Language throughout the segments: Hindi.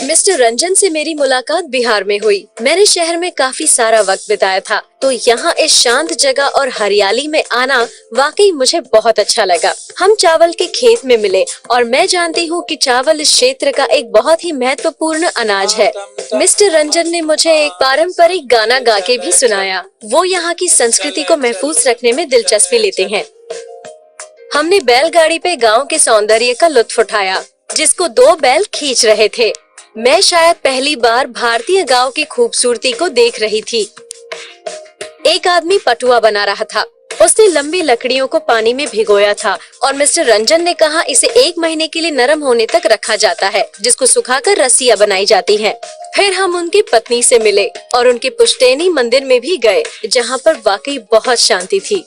मिस्टर रंजन से मेरी मुलाकात बिहार में हुई। मैंने शहर में काफी सारा वक्त बिताया था, तो यहाँ इस शांत जगह और हरियाली में आना वाकई मुझे बहुत अच्छा लगा। हम चावल के खेत में मिले और मैं जानती हूँ कि चावल इस क्षेत्र का एक बहुत ही महत्वपूर्ण अनाज है। मिस्टर रंजन ने मुझे एक पारंपरिक गाना गा के भी सुनाया। वो यहाँ की संस्कृति को महफूज रखने में दिलचस्पी लेते हैं। हमने बैलगाड़ी पे गांव के सौंदर्य का लुत्फ उठाया, जिसको 2 बैल खींच रहे थे। मैं शायद पहली बार भारतीय गांव की खूबसूरती को देख रही थी। एक आदमी पटुआ बना रहा था। उसने लंबी लकड़ियों को पानी में भिगोया था और मिस्टर रंजन ने कहा इसे 1 महीने के लिए नरम होने तक रखा जाता है, जिसको सुखाकर रस्सियां बनाई जाती हैं। फिर हम उनकी पत्नी से मिले और उनके पुश्तैनी मंदिर में भी गए, जहाँ पर वाकई बहुत शांति थी।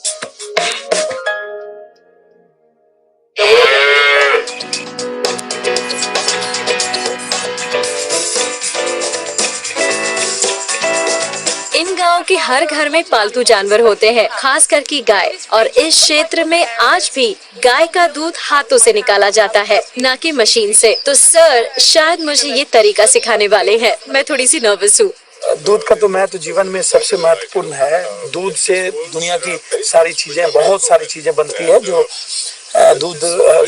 इन गांव के हर घर में पालतू जानवर होते हैं, खास करके गाय, और इस क्षेत्र में आज भी गाय का दूध हाथों से निकाला जाता है, न कि मशीन से। तो सर, शायद मुझे ये तरीका सिखाने वाले हैं। मैं थोड़ी सी नर्वस हूँ। दूध का तो महत्व जीवन में सबसे महत्वपूर्ण है। दूध से दुनिया की सारी चीजें, बहुत सारी चीजें बनती है, जो दूध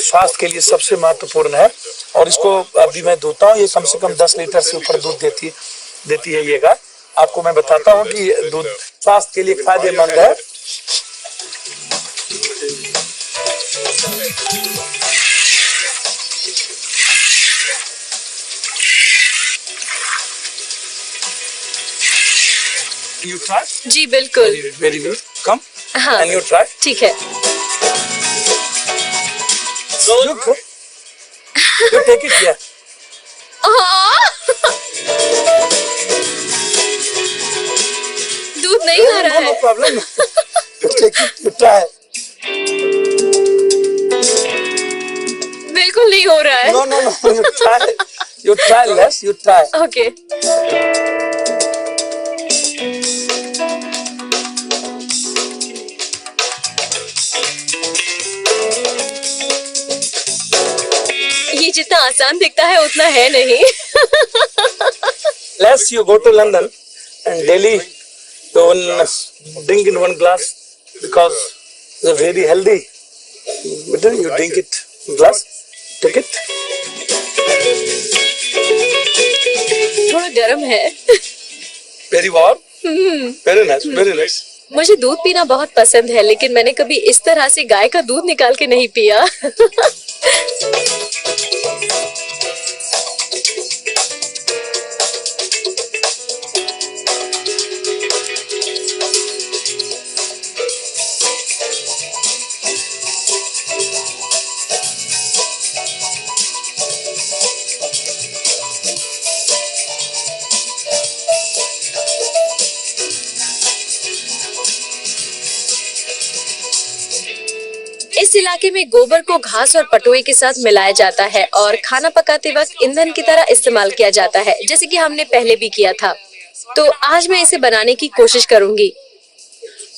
स्वास्थ्य के लिए सबसे महत्वपूर्ण है। और इसको अभी मैं दूधता हूँ, ये कम से कम 10 लीटर से ऊपर दूध देती है ये गाय। आपको मैं बताता हूँ कि दूध स्वास्थ्य के लिए फायदेमंद है। You try? जी बिल्कुल। Very good. Come. हाँ, And you try? ठीक है। You take it here. दूध नहीं आ रहा No है। problem. You take it. You try. बिल्कुल नहीं हो रहा है। No. You try. You try less. You try. Okay. ये जितना आसान दिखता है उतना है नहीं। Less you go to London and daily you drink in 1 glass because it's very healthy. Better you drink it in glass. Take it. थोड़ा गर्म है। Very warm. Very nice. Very nice. मुझे दूध पीना बहुत पसंद है, लेकिन मैंने कभी इस तरह से गाय का दूध निकाल के नहीं पिया। इस इलाके में गोबर को घास और पटुए के साथ मिलाया जाता है और खाना पकाते वक्त ईंधन की तरह इस्तेमाल किया जाता है, जैसे कि हमने पहले भी किया था। तो आज मैं इसे बनाने की कोशिश करूंगी।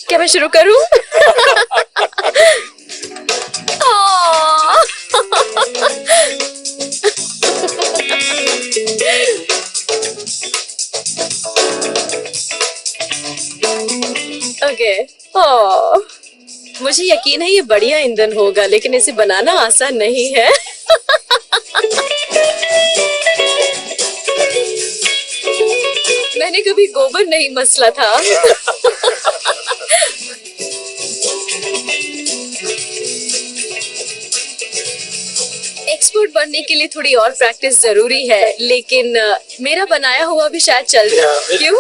क्या मैं शुरू करूं? ओके। मुझे यकीन है ये बढ़िया ईंधन होगा, लेकिन इसे बनाना आसान नहीं है। मैंने कभी गोबर नहीं मसला था। एक्सपर्ट बनने के लिए थोड़ी और प्रैक्टिस जरूरी है, लेकिन मेरा बनाया हुआ भी शायद चल जाए। क्यों?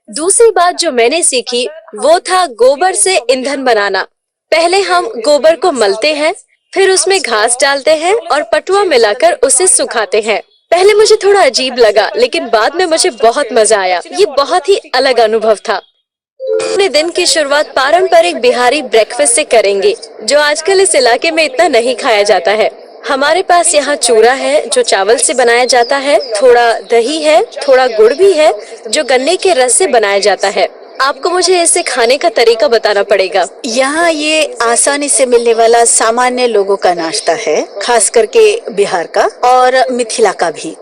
दूसरी बात जो मैंने सीखी वो था गोबर से ईंधन बनाना। पहले हम गोबर को मलते हैं, फिर उसमें घास डालते हैं और पटुआ मिलाकर उसे सुखाते हैं। पहले मुझे थोड़ा अजीब लगा, लेकिन बाद में मुझे बहुत मजा आया। ये बहुत ही अलग अनुभव था। अपने दिन की शुरुआत पारंपरिक बिहारी ब्रेकफास्ट से करेंगे, जो आजकल इस इलाके में इतना नहीं खाया जाता है। हमारे पास यहाँ चूरा है जो चावल से बनाया जाता है, थोड़ा दही है, थोड़ा गुड़ भी है जो गन्ने के रस से बनाया जाता है। आपको मुझे इसे खाने का तरीका बताना पड़ेगा। यहाँ ये आसानी से मिलने वाला सामान्य लोगों का नाश्ता है, खास करके बिहार का और मिथिला का भी।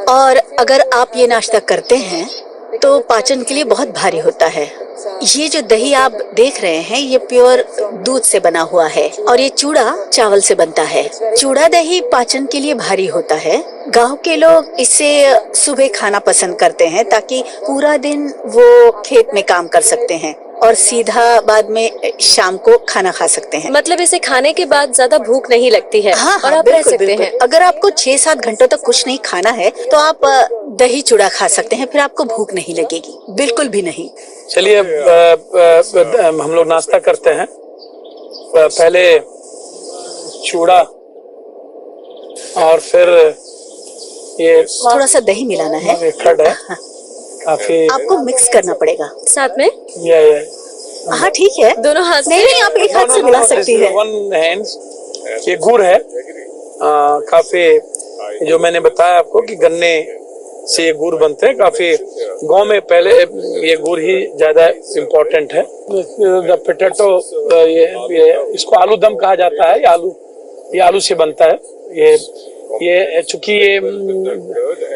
और अगर आप ये नाश्ता करते हैं तो पाचन के लिए बहुत भारी होता है। ये जो दही आप देख रहे हैं ये प्योर दूध से बना हुआ है और ये चूड़ा चावल से बनता है। चूड़ा दही पाचन के लिए भारी होता है। गांव के लोग इसे सुबह खाना पसंद करते हैं ताकि पूरा दिन वो खेत में काम कर सकते हैं और सीधा बाद में शाम को खाना खा सकते हैं। मतलब इसे खाने के बाद ज्यादा भूख नहीं लगती है। हाँ, और आप रह बिल्कुल, सकते बिल्कुल। हैं। अगर आपको 6-7 घंटों तक कुछ नहीं खाना है तो आप दही चूड़ा खा सकते हैं, फिर आपको भूख नहीं लगेगी, बिल्कुल भी नहीं। चलिए हम लोग नाश्ता करते हैं। पहले चूड़ा और फिर ये थोड़ा सा दही मिलाना है, खड है, काफी आपको मिक्स करना पड़ेगा। साथ में ये हाँ ठीक है, दोनों हाथ से। नहीं आप एक हाथ से मिला सकती है। One hand. ये गुड़ है, काफी जो मैंने बताया आपको कि गन्ने से ये गुड़ बनते हैं। काफी गांव में पहले ये गुड़ ही ज्यादा इम्पोर्टेंट है। पोटैटो ये इसको आलू दम कहा जाता है। ये आलू से बनता है। ये चूंकि ये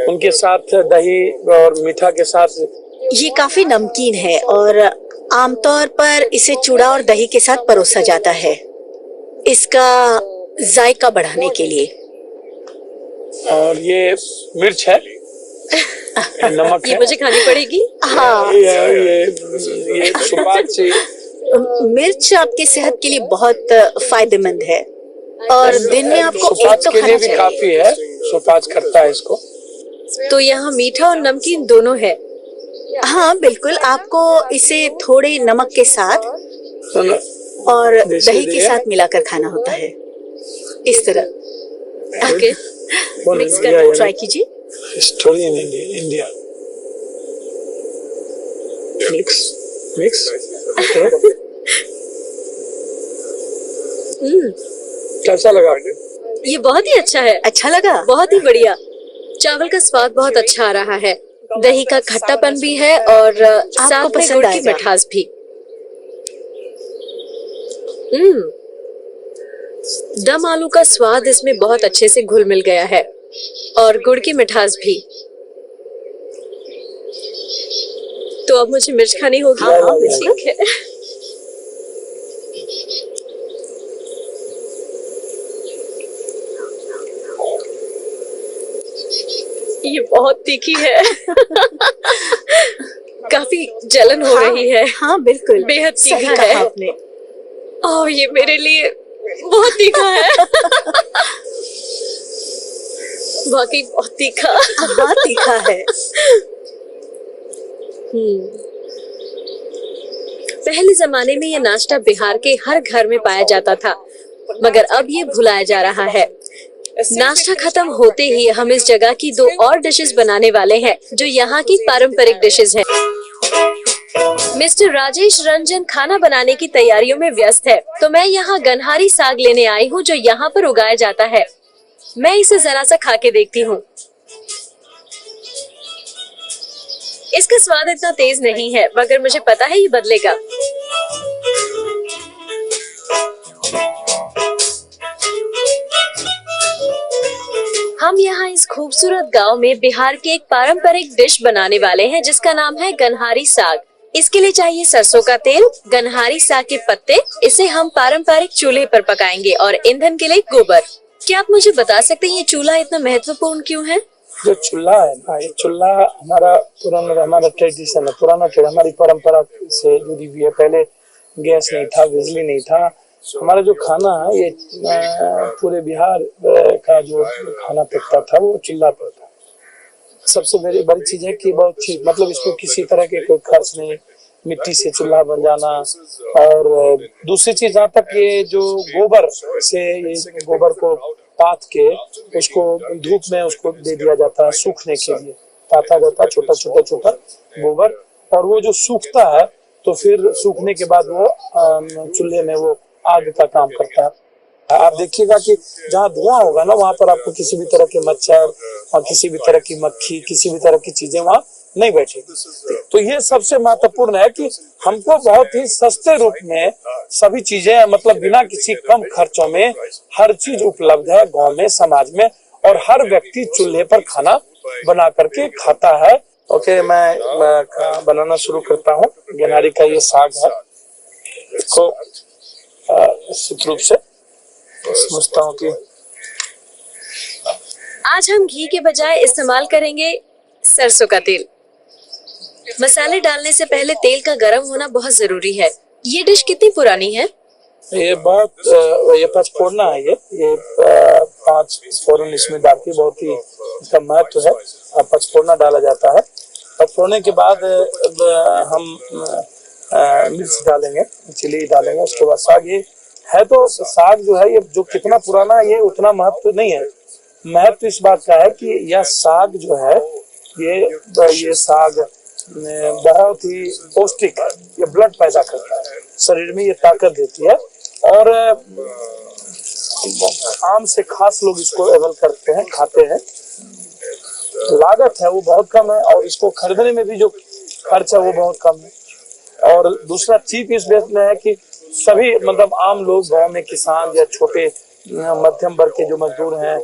उनके साथ दही और मीठा के साथ ये काफी नमकीन है और आमतौर पर इसे चूड़ा और दही के साथ परोसा जाता है इसका जायका बढ़ाने के लिए। और ये मिर्च है, नमक ये है। मुझे खानी पड़ेगी। हाँ, ये सुपाच्य से मिर्च आपकी सेहत के लिए बहुत फायदेमंद है और दिन में आपको एक सुपाच्य तो के खाना लिए भी चाहिए। काफी है। सुपाच्य करता है इसको। तो यहाँ मीठा और नमकीन दोनों है। हाँ बिल्कुल, आपको इसे थोड़े नमक के साथ और दही के साथ मिलाकर खाना होता है इस तरह। ओके, मिक्स कर ट्राई कीजिए। Story in India. मिक्स कैसा लगा? ये बहुत ही अच्छा है। अच्छा लगा? बहुत ही बढ़िया। चावल का स्वाद बहुत अच्छा आ रहा है। दही का खट्टापन भी है और साथ में पसंद गुड़ की आएगा। मिठास भी। दम आलू का स्वाद इसमें बहुत अच्छे से घुल मिल गया है और गुड़ की मिठास भी। तो अब मुझे मिर्च खानी होगी। हाँ, ठीक है। ये बहुत तीखी है। काफी जलन हो रही है। हाँ बिल्कुल, बेहद सही तीखा कहा है आपने। और ये मेरे लिए बहुत तीखा है। वाकई बहुत तीखा। हाँ तीखा है। पहले जमाने में ये नाश्ता बिहार के हर घर में पाया जाता था, मगर अब ये भुलाया जा रहा है। नाश्ता खत्म होते ही हम इस जगह की 2 और डिशेस बनाने वाले हैं जो यहाँ की पारंपरिक डिशेस हैं। मिस्टर राजेश रंजन खाना बनाने की तैयारियों में व्यस्त है, तो मैं यहाँ गनहारी साग लेने आई हूँ जो यहाँ पर उगाया जाता है। मैं इसे जरा सा खा के देखती हूँ। इसका स्वाद इतना तेज नहीं है, मगर मुझे पता है ये बदलेगा। हम यहाँ इस खूबसूरत गांव में बिहार के एक पारंपरिक डिश बनाने वाले हैं जिसका नाम है गनहारी साग। इसके लिए चाहिए सरसों का तेल, गनहारी साग के पत्ते। इसे हम पारंपरिक चूल्हे पर पकाएंगे और ईंधन के लिए गोबर। क्या आप मुझे बता सकते हैं ये चूल्हा इतना महत्वपूर्ण क्यों है? जो चूल्हा है ना, ये चूल्हा हमारा ट्रेडिशन है, पुराना हमारी परंपरा से जुड़ी हुई है। पहले गैस नहीं था, बिजली नहीं था। हमारा जो खाना है ये पूरे बिहार का जो खाना पकता था वो चूल्हा पर था। सबसे बड़ी चीज है कि बहुत चीज मतलब इसको किसी तरह के कोई खर्च नहीं, मिट्टी से चूल्हा बन जाना। और दूसरी चीज जहाँ तक ये जो गोबर से, ये गोबर को पात के उसको धूप में उसको दे दिया जाता है सूखने के लिए। पाता जाता है छोटा गोबर, और वो जो सूखता है तो फिर सूखने के बाद वो चूल्हे में वो आग का काम करता है। आप देखिएगा कि जहाँ धुआं होगा ना वहां पर आपको किसी भी तरह के मच्छर और किसी भी तरह की मक्खी, किसी भी तरह की चीजें वहां नहीं बैठेगी। तो ये सबसे महत्वपूर्ण है कि हमको बहुत ही सस्ते रूप में सभी चीजें मतलब बिना किसी कम खर्चों में हर चीज उपलब्ध है गांव में, समाज में, और हर व्यक्ति चूल्हे पर खाना बना करके खाता है। ओके, मैं बनाना शुरू करता हूँ। गेनहारी का ये साग है, इसको निश्चित रूप से समझता हूँ कि आज हम घी के बजाय इस्तेमाल करेंगे सरसों का तेल। मसाले डालने से पहले तेल का गर्म होना बहुत जरूरी है। ये डिश कितनी पुरानी है? ये पाँच फोड़ना है। ये 5 फोरन इसमें डालती, बहुत ही इसका महत्व है। पाँच फोड़ना डाला जाता है और फोड़ने के बाद हम मिर्च डालेंगे, चिली डालेंगे, उसके बाद साग। ये है तो साग जो है, ये जो कितना पुराना है ये उतना महत्व नहीं है। महत्व इस बात का है कि यह साग जो है ये साग बहुत ही पौष्टिक है। ये ब्लड पैदा करता है, शरीर में ये ताकत देती है और आम से खास लोग इसको अवेल करते हैं, खाते हैं। लागत है वो बहुत कम है और इसको खरीदने में भी जो खर्च है वो बहुत कम है। और दूसरा चीप इस बेस में है कि सभी मतलब आम लोग गांव में किसान या छोटे मध्यम वर्ग के जो मजदूर हैं,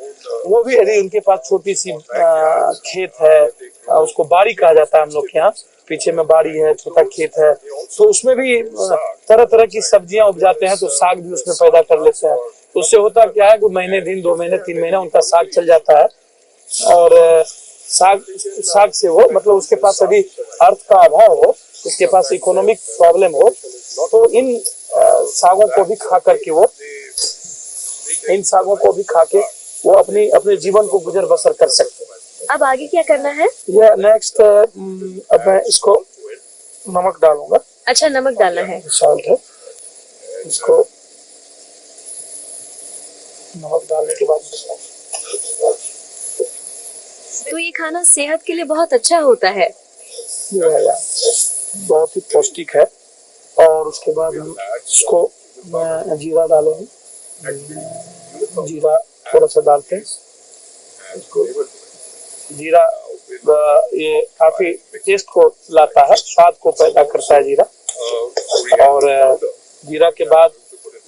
वो भी यदि उनके पास छोटी सी खेत है, उसको बाड़ी कहा जाता है हम लोग के यहाँ, पीछे में बाड़ी है, छोटा खेत है, तो उसमें भी तरह तरह की सब्जियां उपजाते हैं, तो साग भी उसमें पैदा कर लेते हैं। तो उससे होता क्या है कि महीने दिन 2 महीने 3 महीने उनका साग चल जाता है। और साग से वो मतलब उसके पास यदि अर्थ का अभाव हो, उसके पास इकोनॉमिक प्रॉब्लम हो, तो इन सागों को भी खा करके वो अपने जीवन को गुजर बसर कर सकते हैं। अब आगे क्या करना है? यह नेक्स्ट अब मैं इसको नमक डालूंगा। अच्छा, नमक डालना है। सॉल्ट है, इसको नमक डालने के बाद तो ये खाना सेहत के लिए बहुत अच्छा होता है। बहुत ही पौष्टिक है। और उसके बाद हम इसको जीरा डालेंगे, जीरा थोड़ा सा डालते हैं। जीरा ये काफी टेस्ट को लाता है, स्वाद को पैदा करता है जीरा। और जीरा के बाद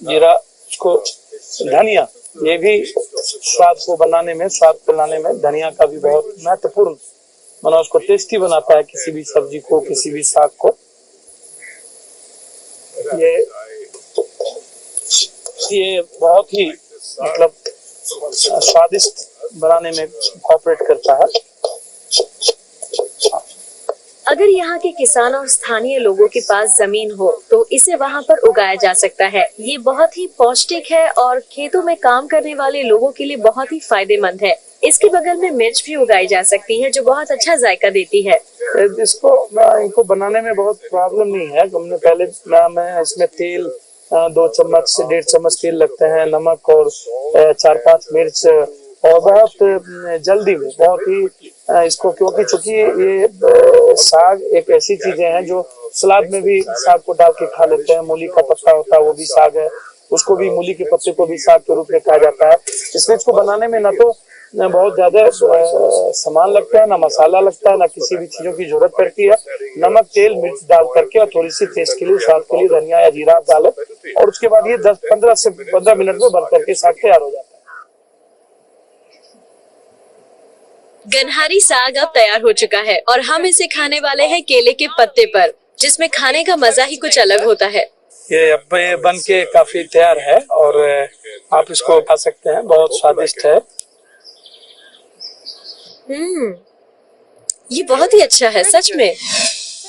इसको धनिया, ये भी स्वाद लाने में धनिया का भी बहुत महत्वपूर्ण, माना उसको टेस्टी बनाता है किसी भी सब्जी को, किसी भी साग को। ये बहुत ही मतलब स्वादिष्ट बनाने में कोऑपरेट करता है। अगर यहाँ के किसान और स्थानीय लोगों के पास जमीन हो तो इसे वहाँ पर उगाया जा सकता है। ये बहुत ही पौष्टिक है और खेतों में काम करने वाले लोगों के लिए बहुत ही फायदेमंद है। इसके बगल में मिर्च भी उगाई जा सकती है जो बहुत अच्छा जायका देती है। इनको बनाने में बहुत प्रॉब्लम नहीं है। हमने पहले मैं इसमें तेल 2 चम्मच से 1.5 चम्मच तेल लगते हैं, नमक और 4-5 मिर्च, और बहुत जल्दी में बहुत ही इसको, क्योंकि चूंकि ये साग एक ऐसी चीजें हैं जो सलाद में भी साग को डाल के खा लेते हैं। मूली का पत्ता होता है वो भी साग है, उसको भी मूली के पत्ते को भी साग के रूप में कहा जाता है। इसलिए इसको बनाने में ना तो बहुत ज्यादा सामान लगता है, ना मसाला लगता है, ना किसी भी चीजों की जरूरत पड़ती है। नमक, तेल, मिर्च डाल करके और थोड़ी सी टेस्ट के लिए, स्वाद के लिए धनिया या जीरा डालो और उसके बाद ये 10-15 से 15 मिनट में बन करके साग तैयार हो जाता है। गनहारी साग अब तैयार हो चुका है और हम इसे खाने वाले हैं केले के पत्ते पर, जिसमें खाने का मजा ही कुछ अलग होता है। ये अब बन के काफी तैयार है और आप इसको खा सकते हैं, बहुत स्वादिष्ट है। ये बहुत ही अच्छा है सच में।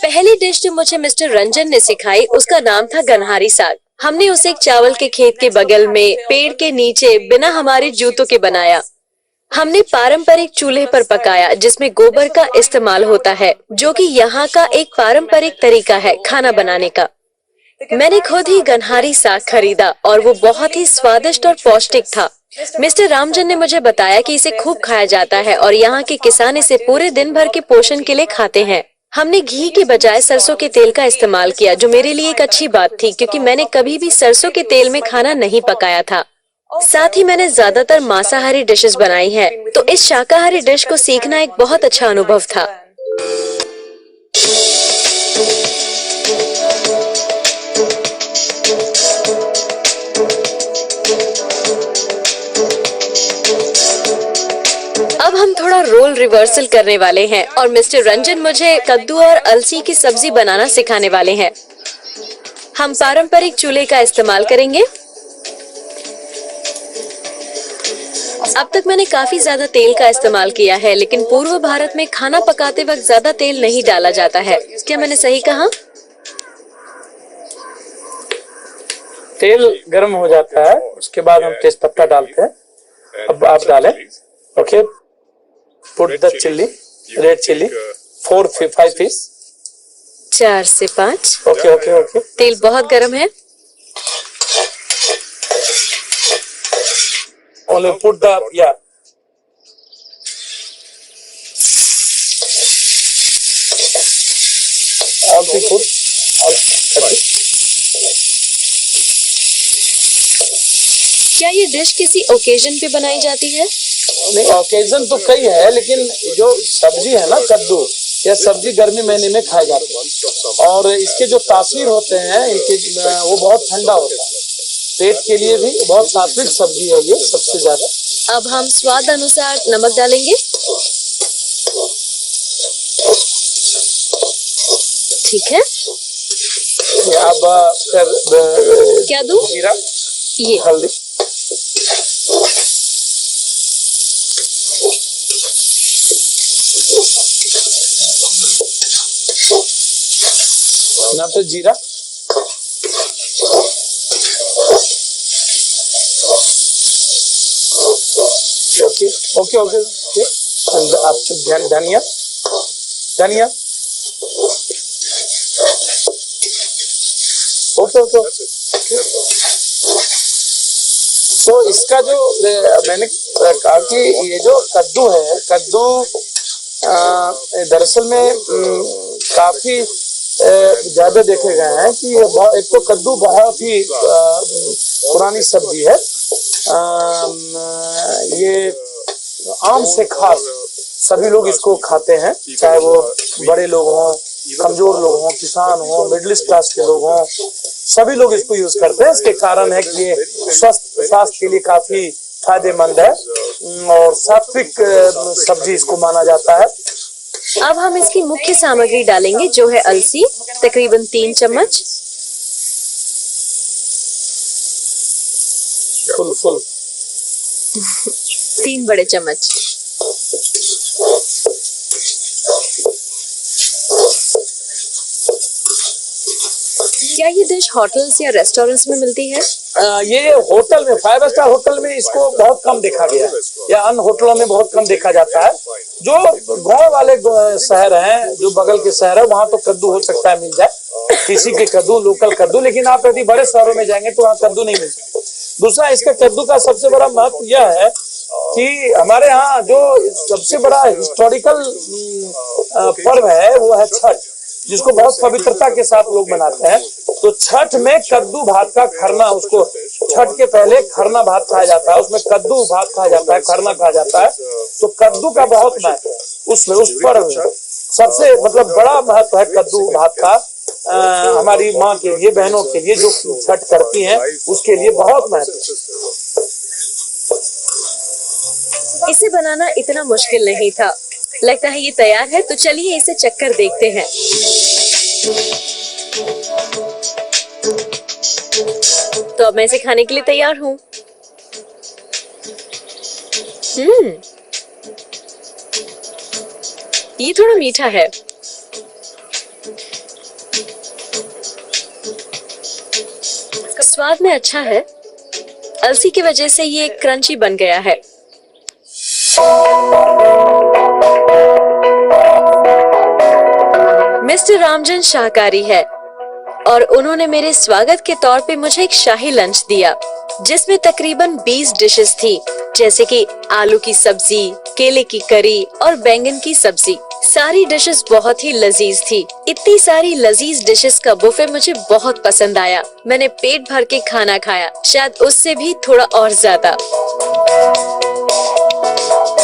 पहली डिश जो मुझे मिस्टर रंजन ने सिखाई उसका नाम था गनहारी साग। हमने उसे एक चावल के खेत के बगल में पेड़ के नीचे बिना हमारे जूतों के बनाया। हमने पारंपरिक चूल्हे पर पकाया जिसमें गोबर का इस्तेमाल होता है, जो कि यहाँ का एक पारंपरिक तरीका है खाना बनाने का। मैंने खुद ही गनहारी साग खरीदा और वो बहुत ही स्वादिष्ट और पौष्टिक था। मिस्टर रामजन ने मुझे बताया कि इसे खूब खाया जाता है और यहाँ के किसान इसे पूरे दिन भर के पोषण के लिए खाते हैं। हमने घी के बजाय सरसों के तेल का इस्तेमाल किया, जो मेरे लिए एक अच्छी बात थी क्योंकि मैंने कभी भी सरसों के तेल में खाना नहीं पकाया था। साथ ही मैंने ज्यादातर मांसाहारी डिशेस बनाई हैं, तो इस शाकाहारी डिश को सीखना एक बहुत अच्छा अनुभव था। अब हम थोड़ा रोल रिवर्सल करने वाले हैं और मिस्टर रंजन मुझे कद्दू और अलसी की सब्जी बनाना सिखाने वाले हैं। हम पारंपरिक चूल्हे का इस्तेमाल करेंगे। अब तक मैंने काफी ज्यादा तेल का इस्तेमाल किया है, लेकिन पूर्व भारत में खाना पकाते वक्त ज्यादा तेल नहीं डाला जाता है। क्या मैंने सही कहा? तेल गर्म हो जाता है, उसके बाद हम तेज पत्ता डालते हैं। अब आप डालें। Okay, put the chilli, red chilli, 4-5 piece. 4 से 5। Okay okay okay. तेल बहुत गर्म है। Only put the yeah. All the food, all kaddu. क्या ये डिश किसी ओकेजन पे बनाई जाती है? नहीं, ओकेजन तो कई है, लेकिन जो सब्जी है ना कद्दू, यह सब्जी गर्मी महीने में खाई जाती है और इसके जो तासीर होते हैं इनके वो बहुत ठंडा होता है। पेट के लिए भी बहुत सात्विक सब्जी है ये सबसे ज्यादा। अब हम स्वाद अनुसार नमक डालेंगे। ठीक है। अब फिर क्या दूं? जीरा, ये हल्दी, ना तो जीरा, ओके ओके ओके ओके। आप धनिया, धनिया, ओके ओके। तो इसका जो मैंने कहा कि ये जो कद्दू है, कद्दू दरअसल में काफी ज्यादा देखे गए हैं कि एक तो कद्दू बहुत ही पुरानी सब्जी है। ये आम से खास सभी लोग इसको खाते हैं, चाहे वो बड़े लोग हों, कमजोर लोग हों, किसान हों, मिडिल क्लास के लोग हों, सभी लोग इसको यूज करते हैं। इसके कारण है कि ये स्वास्थ्य के लिए काफी फायदेमंद है और सात्विक सब्जी इसको माना जाता है। अब हम इसकी मुख्य सामग्री डालेंगे जो है अलसी, तकरीबन 3 चम्मच। फुल 3 बड़े चम्मच। क्या ये डिश होटल्स या रेस्टोरेंट्स में मिलती है? ये होटल में, 5 स्टार होटल में इसको बहुत कम देखा गया है या अन्य होटलों में बहुत कम देखा जाता है। जो गांव वाले शहर हैं, जो बगल के शहर है, वहाँ तो कद्दू हो सकता है मिल जाए, किसी के कद्दू, लोकल कद्दू, लेकिन आप यदि बड़े शहरों में जाएंगे तो वहाँ कद्दू नहीं मिलता। दूसरा, इसका कद्दू का सबसे बड़ा महत्व यह है कि हमारे यहाँ जो सबसे बड़ा हिस्टोरिकल पर्व है वो है छठ, जिसको बहुत पवित्रता के साथ लोग मनाते हैं। तो छठ में कद्दू भात का खरना, उसको छठ के पहले खरना भात खाया जाता है, उसमें कद्दू भात खाया जाता है, खरना खाया जाता है। तो कद्दू का बहुत महत्व है उसमें, उस पर्व में सबसे मतलब बड़ा महत्व है कद्दू भात का। हमारी माँ के लिए, बहनों के लिए जो छठ करती हैं, उसके लिए बहुत महत्व है। इसे बनाना इतना मुश्किल नहीं था। लगता है ये तैयार है, तो चलिए इसे चक्कर देखते हैं। तो अब मैं इसे खाने के लिए तैयार हूँ। ये थोड़ा मीठा है। स्वाद में अच्छा है। अलसी की वजह से ये क्रंची बन गया है। मिस्टर रामजन शाकाहारी है और उन्होंने मेरे स्वागत के तौर पे मुझे एक शाही लंच दिया, जिसमें तकरीबन 20 डिशेस थी, जैसे कि आलू की सब्जी, केले की करी और बैंगन की सब्जी। सारी डिशेस बहुत ही लजीज थी। इतनी सारी लजीज डिशेस का बुफे मुझे बहुत पसंद आया। मैंने पेट भर के खाना खाया, शायद उससे भी थोड़ा और ज्यादा।